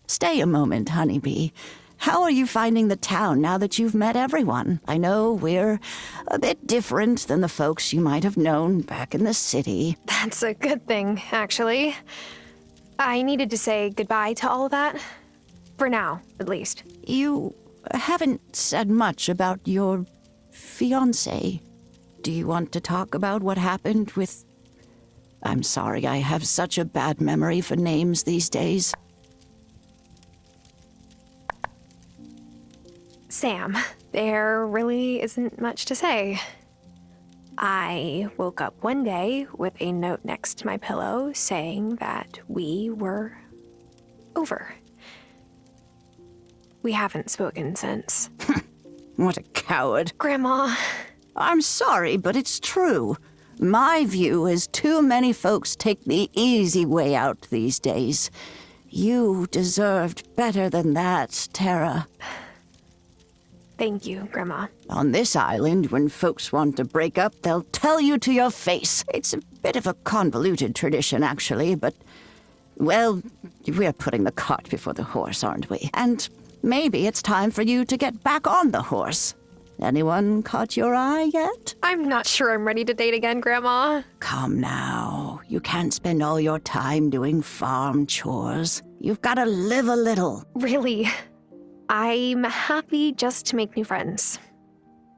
Stay a moment, honeybee. How are you finding the town now that you've met everyone? I know we're a bit different than the folks you might have known back in the city. That's a good thing, actually. I needed to say goodbye to all of that. For now, at least. You haven't said much about your fiancé. Do you want to talk about what happened with... I'm sorry, I have such a bad memory for names these days. Sam, there really isn't much to say. I woke up one day with a note next to my pillow saying that we were over. We haven't spoken since. What a coward. Grandma. I'm sorry, but it's true. My view is too many folks take the easy way out these days. You deserved better than that, Tara. Thank you, Grandma. On this island, when folks want to break up, they'll tell you to your face. It's a bit of a convoluted tradition, actually, but... well, we're putting the cart before the horse, aren't we? And maybe it's time for you to get back on the horse. Anyone caught your eye yet? I'm not sure I'm ready to date again, Grandma. Come now. You can't spend all your time doing farm chores. You've got to live a little. Really? I'm happy just to make new friends.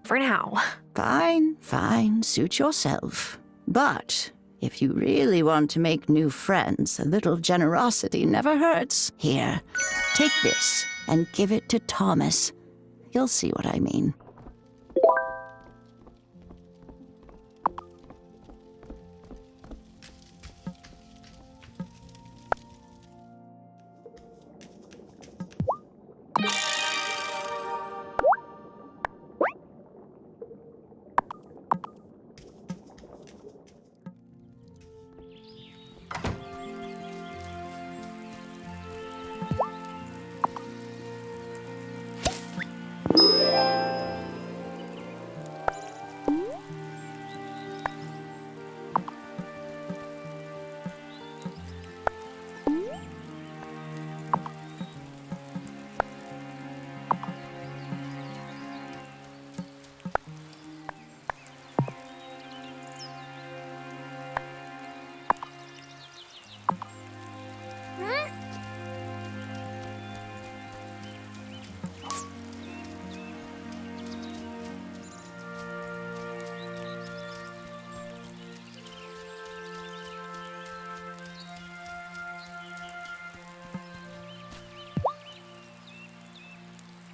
For now. Fine. Suit yourself. But if you really want to make new friends, a little generosity never hurts. Here, take this and give it to Thomas. You'll see what I mean.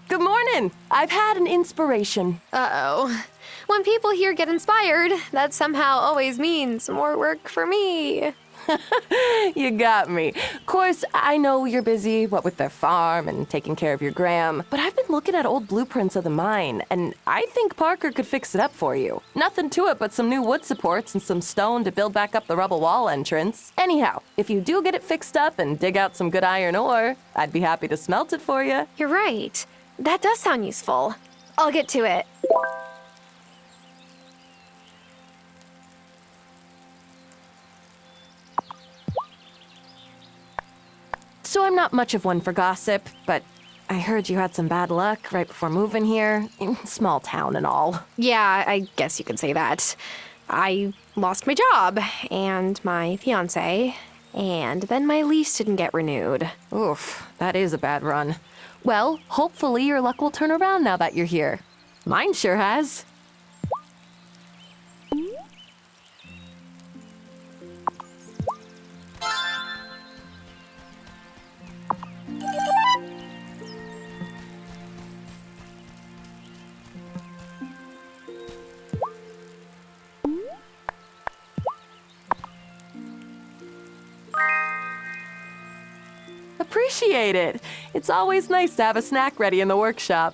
Good morning. I've had an inspiration. Uh-oh. When people here get inspired, that somehow always means more work for me. You got me. Of course, I know you're busy, what with their farm and taking care of your gram, but I've been looking at old blueprints of the mine, and I think Parker could fix it up for you. Nothing to it but some new wood supports and some stone to build back up the rubble wall entrance. Anyhow, if you do get it fixed up and dig out some good iron ore, I'd be happy to smelt it for you. You're right. That does sound useful. I'll get to it. So I'm not much of one for gossip, but I heard you had some bad luck right before moving here. Small town and all. Yeah, I guess you could say that. I lost my job and my fiancé, and then my lease didn't get renewed. Oof, that is a bad run. Well, hopefully your luck will turn around now that you're here. Mine sure has. Appreciate it. It's always nice to have a snack ready in the workshop.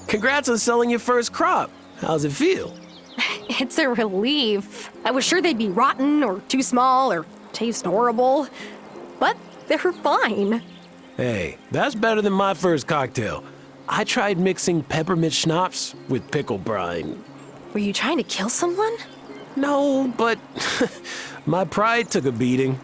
Congrats on selling your first crop. How's it feel? It's a relief. I was sure they'd be rotten or too small or taste horrible, but they're fine. Hey, that's better than my first cocktail. I tried mixing peppermint schnapps with pickle brine. Were you trying to kill someone? No, but my pride took a beating.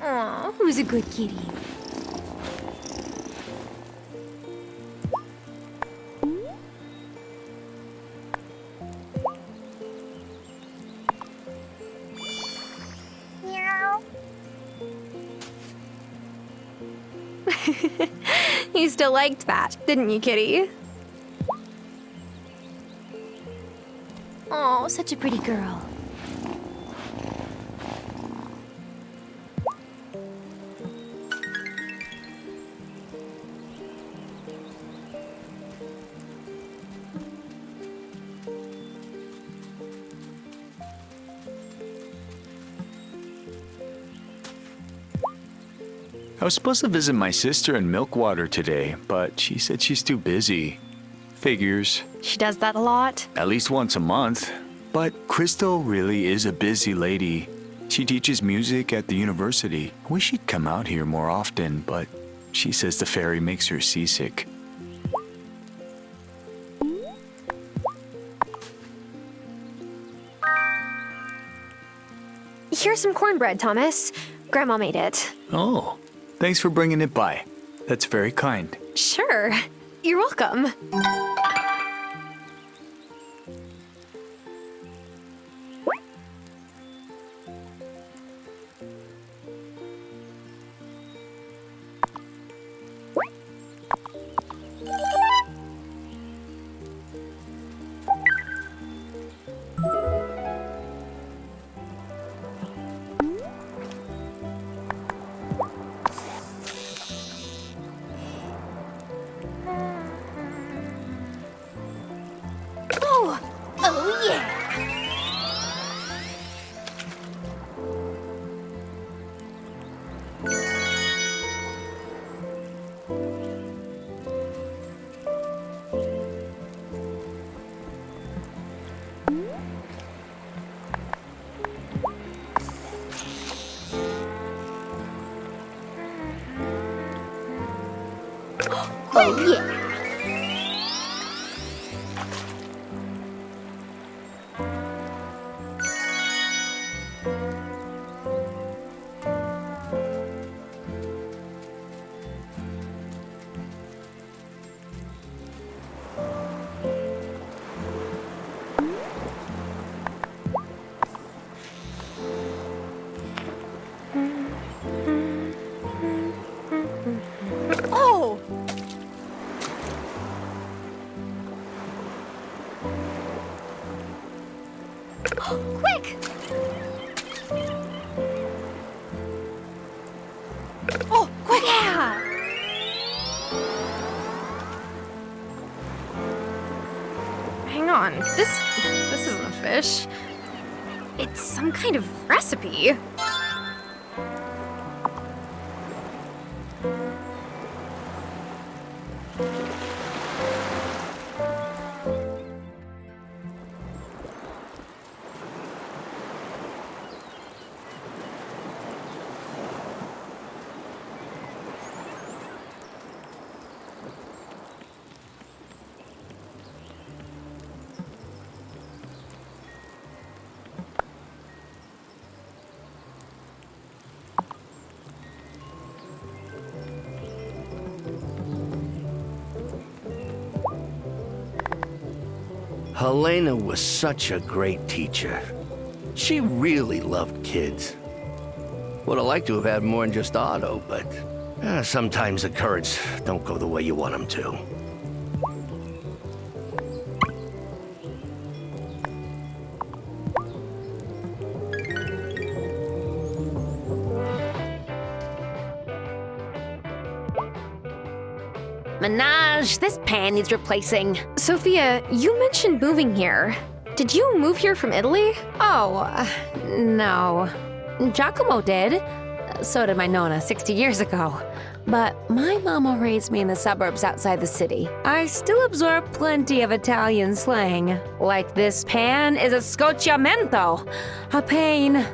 Aw, who's a good kitty? You still liked that, didn't you, kitty? Oh, such a pretty girl. I was supposed to visit my sister in Milkwater today, but she said she's too busy. Figures. She does that a lot. At least once a month. But Crystal really is a busy lady. She teaches music at the university. I wish she'd come out here more often, but she says the ferry makes her seasick. Here's some cornbread, Thomas. Grandma made it. Oh, thanks for bringing it by. That's very kind. Sure. You're welcome. Oh yeah! Oh yeah! Oh! Quick! dish. It's some kind of recipe. Helena was such a great teacher. She really loved kids. Would have liked to have had more than just Otto, but sometimes the currents don't go the way you want them to. Minaj, this pan needs replacing. Sophia, you mentioned moving here. Did you move here from Italy? No. Giacomo did. So did my Nonna 60 years ago. But my mama raised me in the suburbs outside the city. I still absorb plenty of Italian slang. Like this pan is a scocciamento. A pain.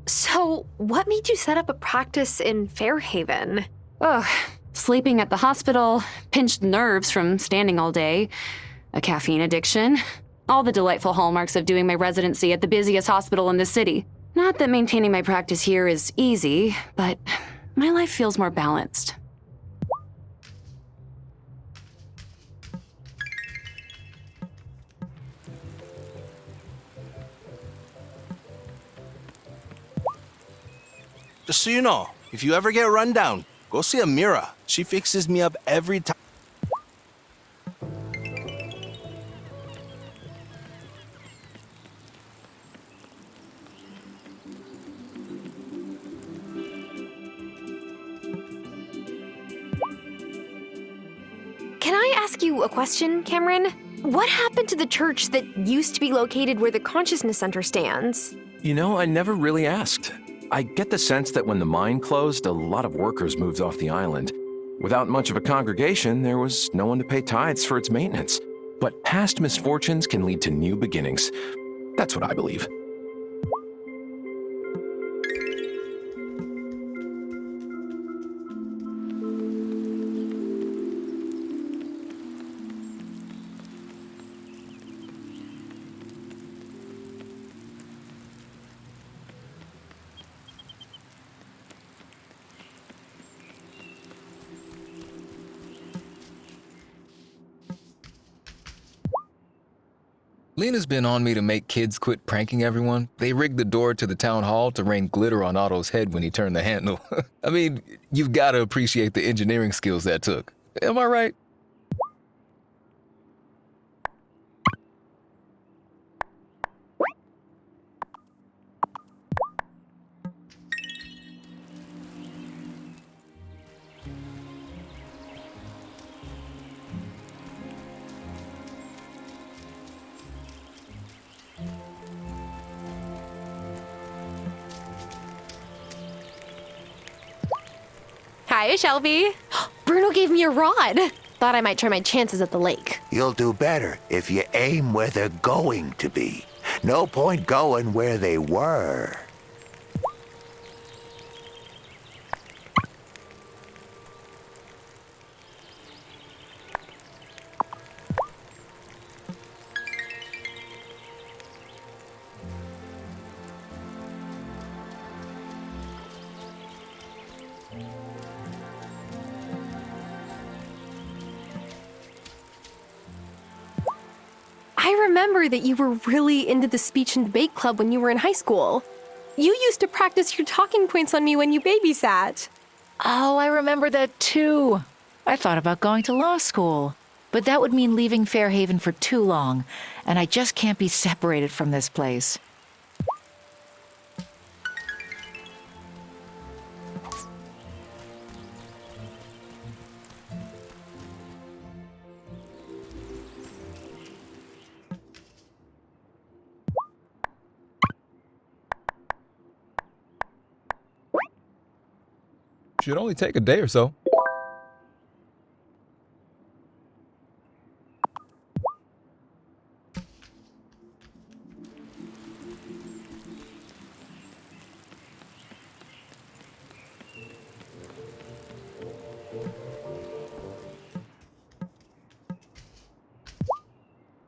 So, what made you set up a practice in Fairhaven? Ugh, sleeping at the hospital, pinched nerves from standing all day, a caffeine addiction, all the delightful hallmarks of doing my residency at the busiest hospital in the city. Not that maintaining my practice here is easy, but my life feels more balanced. Just so you know, if you ever get run down, go see Amira. She fixes me up every time. Can I ask you a question, Cameron? What happened to the church that used to be located where the Consciousness Center stands? You know, I never really asked. I get the sense that when the mine closed, a lot of workers moved off the island. Without much of a congregation, there was no one to pay tithes for its maintenance. But past misfortunes can lead to new beginnings. That's what I believe. Lena's been on me to make kids quit pranking everyone. They rigged the door to the town hall to rain glitter on Otto's head when he turned the handle. I mean, you've got to appreciate the engineering skills that took. Am I right? Hi, Shelby. Bruno gave me a rod. Thought I might try my chances at the lake. You'll do better if you aim where they're going to be. No point going where they were. I remember that you were really into the speech and debate club when you were in high school. You used to practice your talking points on me when you babysat. Oh, I remember that too. I thought about going to law school, but that would mean leaving Fairhaven for too long, and I just can't be separated from this place. Should only take a day or so.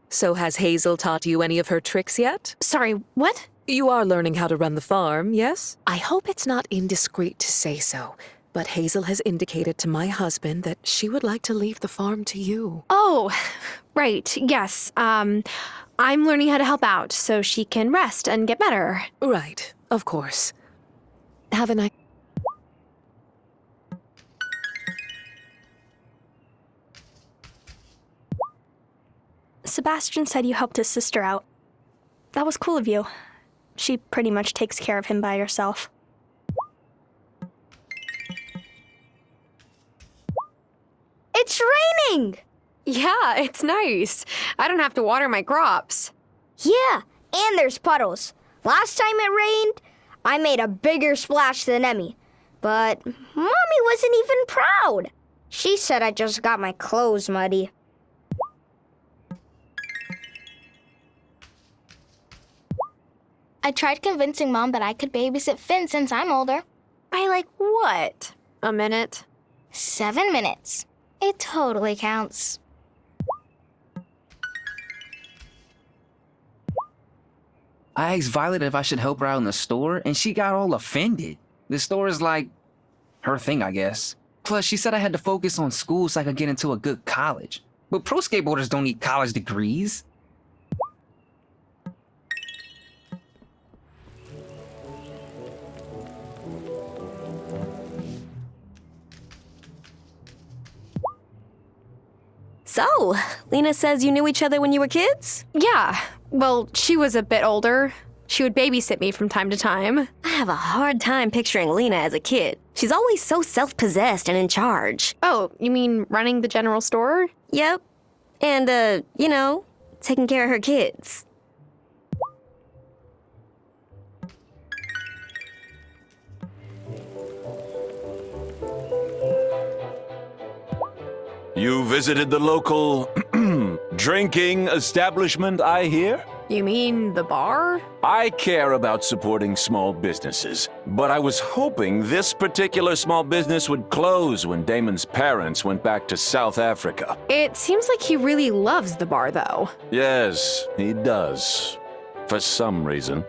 So has Hazel taught you any of her tricks yet? Sorry, what? You are learning how to run the farm, yes? I hope it's not indiscreet to say so, but Hazel has indicated to my husband that she would like to leave the farm to you. Oh, right, yes. I'm learning how to help out so she can rest and get better. Right, of course. Have a nice... Sebastian said you helped his sister out. That was cool of you. She pretty much takes care of him by herself. It's raining! Yeah, it's nice. I don't have to water my crops. Yeah, and there's puddles. Last time it rained, I made a bigger splash than Emmy. But Mommy wasn't even proud. She said I just got my clothes muddy. I tried convincing Mom that I could babysit Finn since I'm older. By like what? A minute? 7 minutes. It totally counts. I asked Violet if I should help her out in the store, and she got all offended. The store is like her thing, I guess. Plus, she said I had to focus on school so I could get into a good college. But pro skateboarders don't need college degrees. So, Lena says you knew each other when you were kids? Yeah. Well, she was a bit older. She would babysit me from time to time. I have a hard time picturing Lena as a kid. She's always so self-possessed and in charge. Oh, you mean running the general store? Yep. And, taking care of her kids. You visited the local drinking establishment, I hear? You mean the bar? I care about supporting small businesses, but I was hoping this particular small business would close when Damon's parents went back to South Africa. It seems like he really loves the bar, though. Yes, he does. For some reason.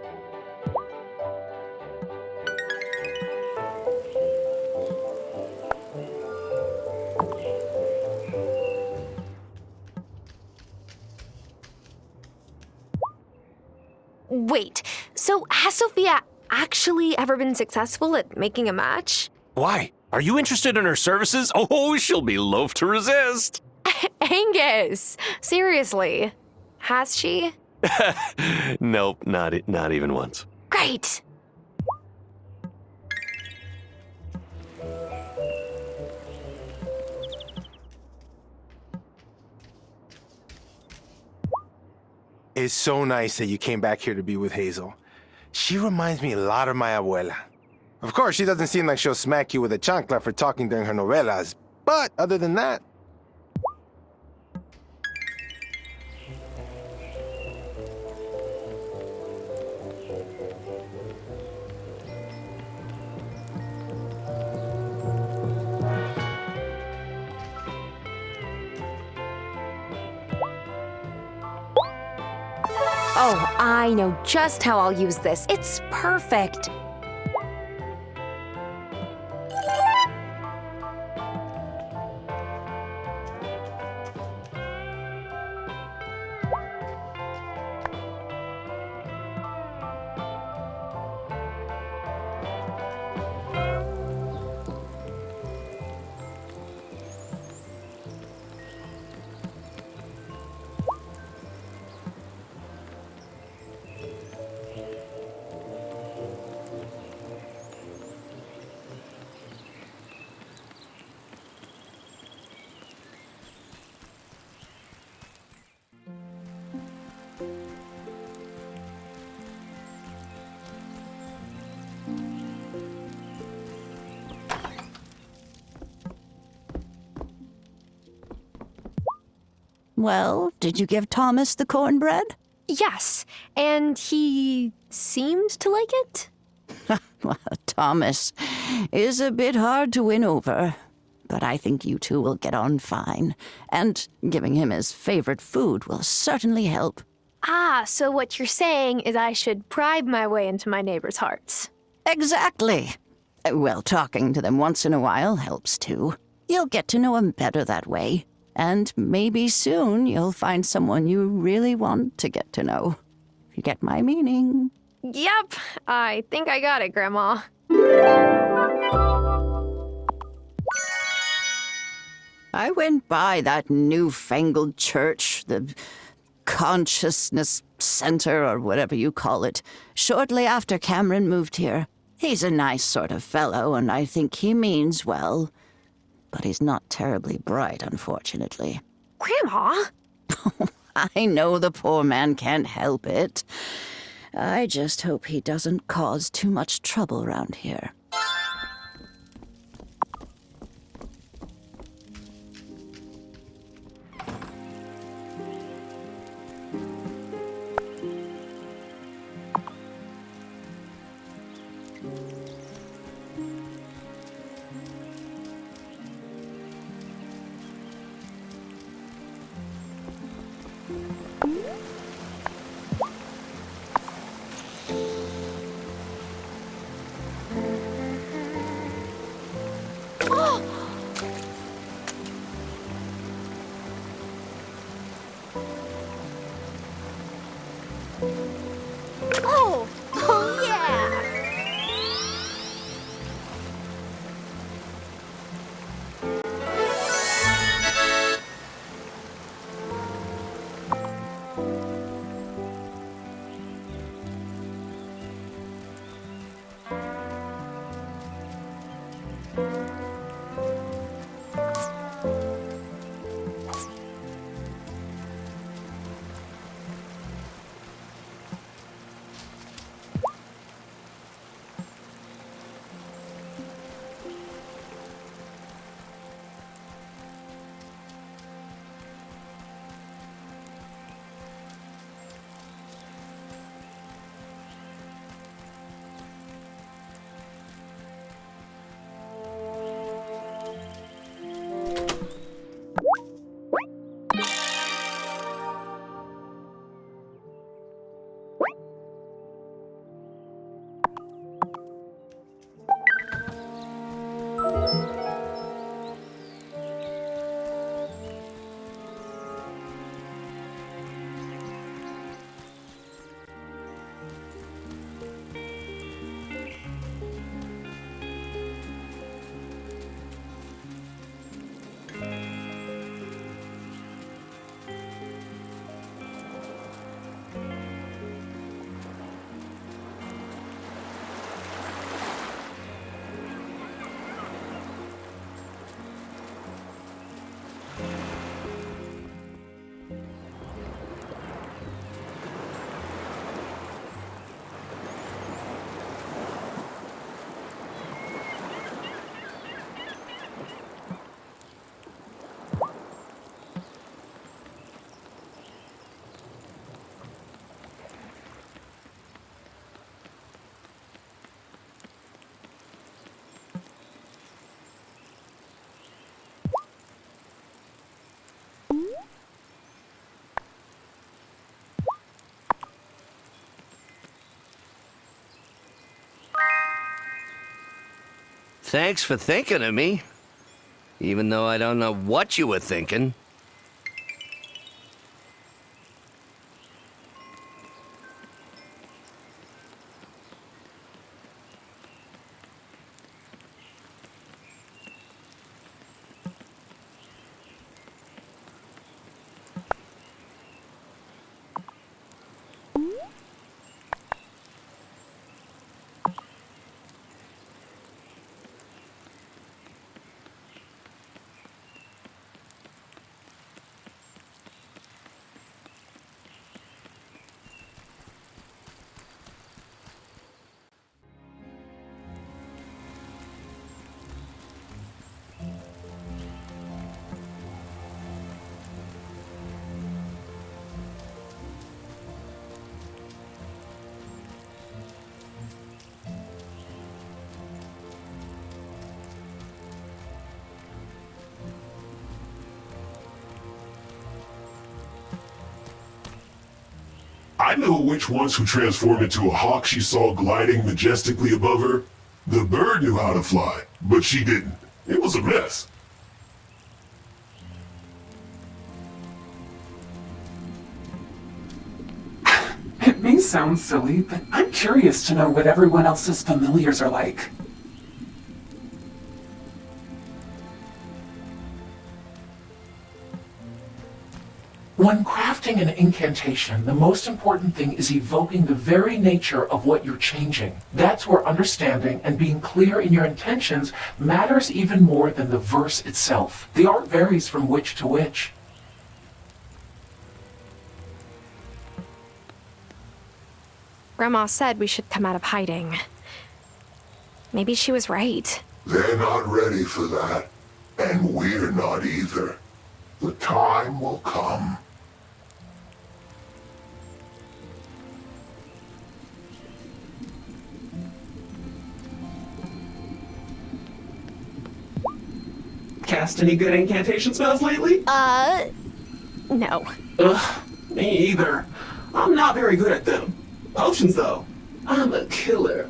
Wait, so has Sophia actually ever been successful at making a match? Why? Are you interested in her services? Oh, she'll be loath to resist. Angus, seriously, has she? Nope, not even once. Great. It's so nice that you came back here to be with Hazel. She reminds me a lot of my abuela. Of course, she doesn't seem like she'll smack you with a chancla for talking during her novelas, but other than that... Oh, I know just how I'll use this. It's perfect. Well, did you give Thomas the cornbread? Yes, and he seemed to like it. Well, Thomas is a bit hard to win over, but I think you two will get on fine, and giving him his favorite food will certainly help. Ah, so what you're saying is I should bribe my way into my neighbors' hearts. Exactly. Well, talking to them once in a while helps too. You'll get to know them better that way, and maybe soon you'll find someone you really want to get to know. If you get my meaning. Yep, I think I got it, Grandma. I went by that newfangled church, the Consciousness Center, or whatever you call it, shortly after Cameron moved here. He's a nice sort of fellow, and I think he means well. But he's not terribly bright, unfortunately. Grandma? I know the poor man can't help it. I just hope he doesn't cause too much trouble around here. Oh, oh yeah! Thanks for thinking of me. Even though I don't know what you were thinking. I know which ones who transformed into a hawk she saw gliding majestically above her. The bird knew how to fly, but she didn't. It was a mess. It may sound silly, but I'm curious to know what everyone else's familiars are like. When crafting an incantation, the most important thing is evoking the very nature of what you're changing. That's where understanding and being clear in your intentions matters even more than the verse itself. The art varies from witch to witch. Grandma said we should come out of hiding. Maybe she was right. They're not ready for that, and we're not either. The time will come. Cast any good incantation spells lately? No. Ugh, me either. I'm not very good at them. Potions, though. I'm a killer.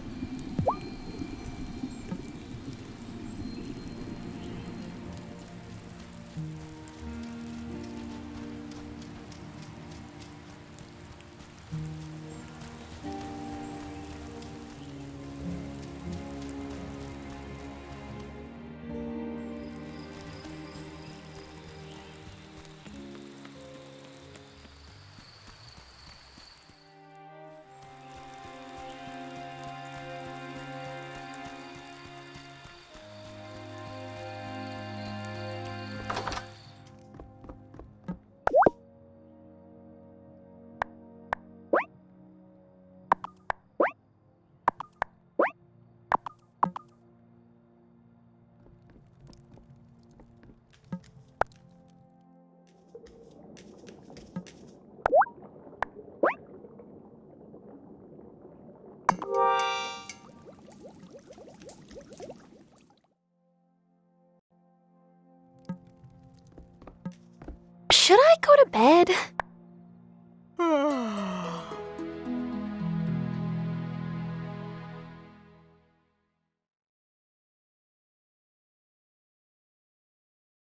Should I go to bed?